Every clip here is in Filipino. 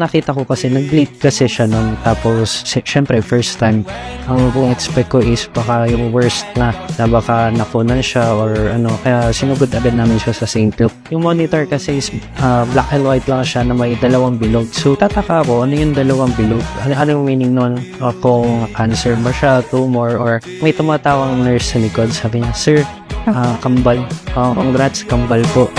nakita ko kasi nag-bleed kasi siya nun. Tapos syempre first time, ang kung expect ko is baka yung worst na baka nakunan siya or ano, kaya sinugod agad namin siya sa St. Luke. Yung monitor kasi is black and white lang siya na may dalawang bilog. So tataka ako, ano yung dalawang bilog? Ano yung meaning nun? Kung cancer ba siya, tumor, or may tumatawang nurse sa likod, sabi niya, "Sir, kambal. Congrats, kambal po."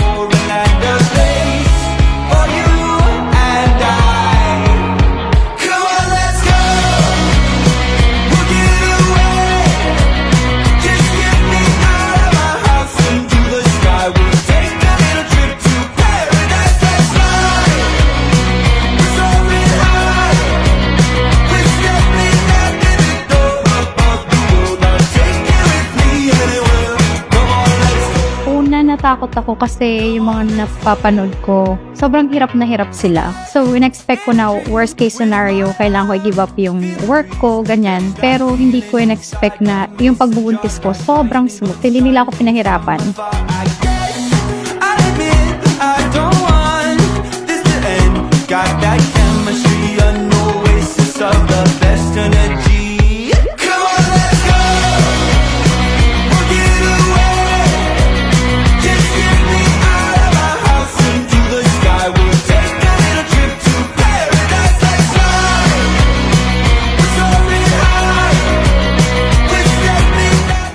Natakot ako kasi yung mga napapanood ko, sobrang hirap na hirap sila. So, in-expect ko na worst case scenario, kailangan ko i-give up yung work ko, ganyan. Pero hindi ko in-expect na yung pagbubuntis ko, sobrang smooth. Hindi nila ako pinahirapan.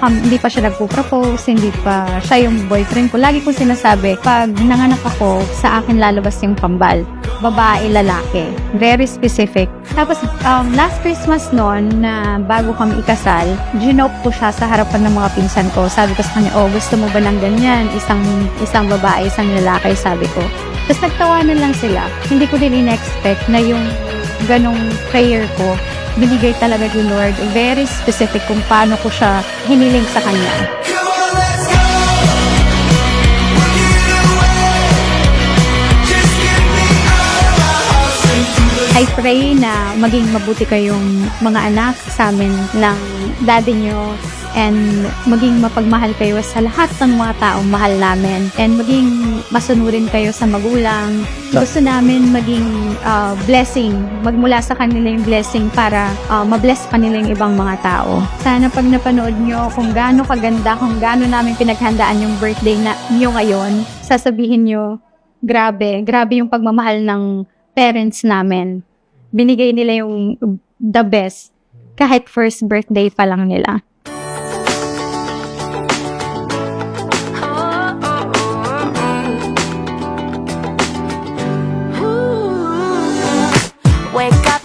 Hindi pa siya nagpo-propose, hindi pa siya yung boyfriend ko. Lagi kong sinasabi, pag nanganak ako, sa akin lalabas yung kambal. Babae, lalaki. Very specific. Tapos, last Christmas noon, na bago kami ikasal, ginope ko siya sa harapan ng mga pinsan ko. Sabi ko sa kanya, gusto mo ba ng ganyan? Isang babae, isang lalaki, sabi ko. Tapos nagtawanan lang sila. Hindi ko din in-expect na yung ganong prayer ko, binigay talaga ni Lord. Very specific kung paano ko siya hiniling sa Kanya. I pray na maging mabuti kayong mga anak sa amin ng daddy nyo, and maging mapagmahal kayo sa lahat ng mga taong mahal namin, and maging masunurin kayo sa magulang. Gusto namin maging blessing, magmula sa kanila yung blessing para mabless pa nila yung ibang mga tao. Sana pag napanood nyo kung gaano kaganda, kung gaano namin pinaghandaan yung birthday nyo ngayon, sasabihin nyo, grabe yung pagmamahal ng parents namin. Binigay nila yung the best kahit first birthday pa lang nila.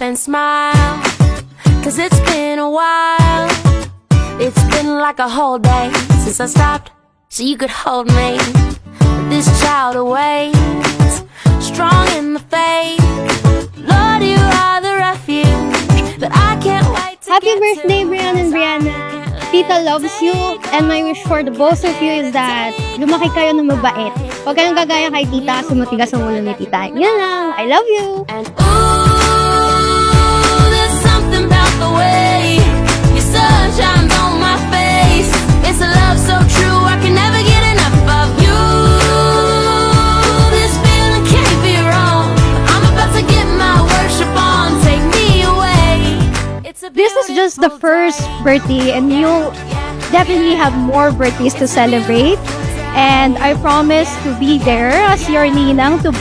And smile, 'cause it's been a while. It's been like a whole day since I stopped so you could hold me. This child awaits, strong in the faith. Lord, you are the refuge that I can't wait to Happy get birthday, to. Brian and Brianna. Tita loves you, and my wish for the both of you is that lumaki kayo ng mabait. Huwag kayong gagaya kay tita, sumatigas ang ulo ni tita. Yan lang, I love you! And there's something about the way your sun shines on my face. It's a love so true, I can never get enough of you. This feeling can't be wrong. I'm about to get my worship on. Take me away. This is just the first birthday, and you'll definitely have more birthdays to celebrate. And I promise to be there as your ninang to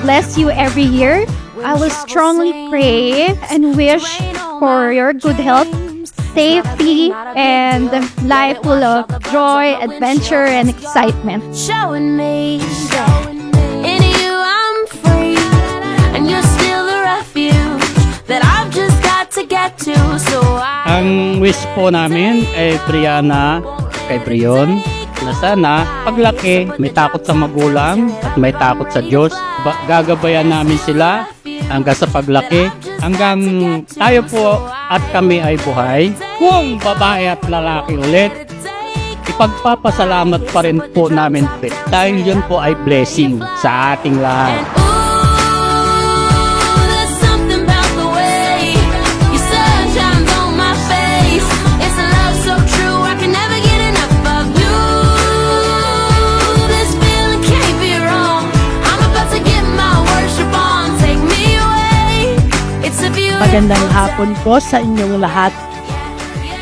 bless you every year. I will strongly pray and wish for your good health, safety, and life full of joy, adventure, and excitement. Showing me in you I'm free, and you're still the refuge that I've just got to get to. So Ang wish po namin ay Brianna, kay Brion, na sana paglaki may takot sa magulang at may takot sa Diyos. Gagabayan namin sila hanggang sa paglaki, hanggang tayo po at kami ay buhay. Kung babae at lalaki ulit, ipagpapasalamat pa rin po namin dahil yun po ay blessing sa ating lahat. Magandang hapon po sa inyong lahat.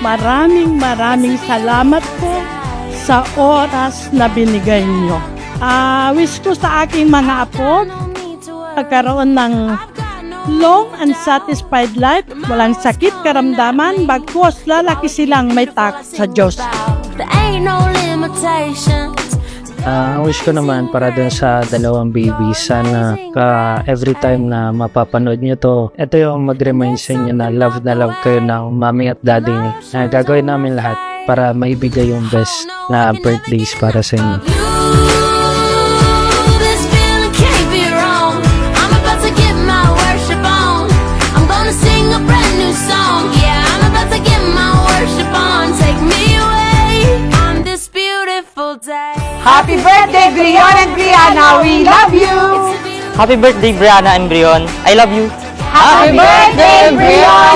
Maraming salamat po sa oras na binigay niyo. Wish ko sa aking mga apo pagkaroon ng long and satisfied life, walang sakit karamdaman, bagkus lalaki silang may takot sa Diyos. There ain't no limitations. Ang wish ko naman para dun sa dalawang babies, sana every time na mapapanood nyo to, ito yung mag-remind sa inyo na love kayo ng mommy at daddy niyo. Gagawin namin lahat para maibigay yung best na birthdays para sa inyo. This feeling can't be wrong. I'm about to get my worship on. I'm gonna sing a brand new song. Yeah, I'm about to get my worship on. Take me away on this beautiful day. Happy birthday, Brion and Brianna! We love you! Happy birthday, Brianna and Brion. I love you. Happy birthday, Brion!